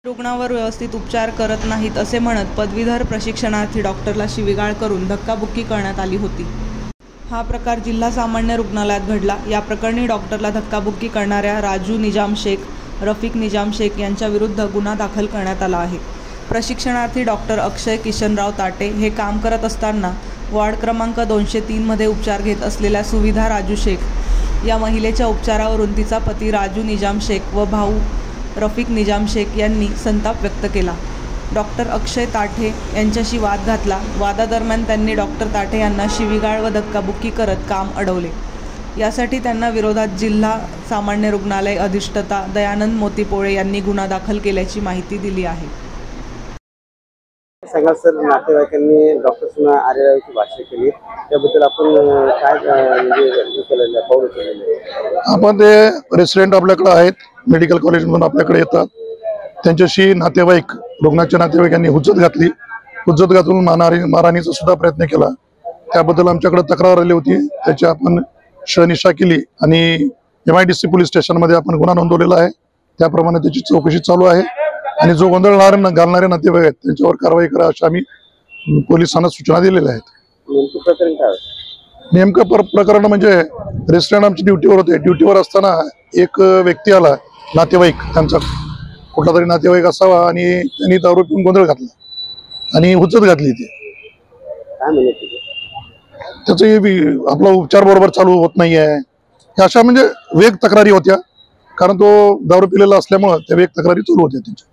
रुग्णावर व्यवस्थित उपचार करत नाहीत असे म्हणत पदवीधर प्रशिक्षणार्थी डॉक्टरला शिवीगाळ करून धक्काबुक्की करण्यात आली होती। हा प्रकार जिल्हा सामान्य रुग्णालयात घडला। या प्रकरणी डॉक्टरला धक्काबुक्की करणाऱ्या राजू निजाम शेख, रफिक निजाम शेख यांच्या विरुद्ध गुन्हा दाखल करण्यात आला आहे। प्रशिक्षणार्थी डॉक्टर अक्षय किशनराव ताटे हे काम करत असताना वॉर्ड क्रमांक 203 मध्ये उपचार घेत असलेल्या सुविधा राजू शेख या महिलेच्या उपचारावरून तिचा पती राजू निजाम शेख व भाऊ रफिक निजाम शेख यांनी संताप व्यक्त केला। डॉक्टर अक्षय ताठे यांच्याशी वाद घातला। वादादरम्यान त्यांनी डॉक्टर ताठे यांना शिवीगाळ व धक्काबुक्की करत काम अडवले। यासाठी त्यांना विरोधात जिल्हा सामान्य रुग्णालय अधिष्ठाता दयानंद मोतीपोळे यांनी गुन्हा दाखल केल्याची माहिती दिली आहे। सांगा सर, नातेवाईकांनी डॉक्टर्सना आरेरावीची भाषा केली, त्याबद्दल आपण काय म्हणजे केलेलं पाऊल केलेलं? आपण ते रेसिडेंट आपल्याकडे आहेत, मेडिकल कॉलेजमधून आपल्याकडे येतात, त्यांच्याशी नातेवाईक रुग्णाच्या नातेवाईकांनी हुज्जत घातून मारहाणीचा सुद्धा प्रयत्न केला। त्याबद्दल आमच्याकडे तक्रार आली होती, त्याची आपण शहानिशा केली आणि MIDC पोलीस स्टेशनमध्ये आपण गुन्हा नोंदवलेला आहे। त्याप्रमाणे त्याची चौकशी चालू आहे आणि जो गोंधळ घालणारे नातेवाईक आहेत त्यांच्यावर कारवाई करा अशा आम्ही पोलिसांना सूचना दिलेल्या आहेत। नेमकं प्रकरण म्हणजे रेस्टॉरंट आमची ड्युटीवर होते, ड्युटीवर असताना एक व्यक्ती आला, नातेवाईक, त्यांचा कुठला तरी नातेवाईक असावा, आणि त्यांनी दारू पिऊन गोंधळ घातला आणि हुज्जत घातली। त्याचे आपला उपचार बरोबर चालू होत नाहीये, अशा म्हणजे वेग तक्रारी होत्या, कारण तो दारू पिलेला असल्यामुळे त्या वेग तक्रारी चालू होत्या त्यांच्या।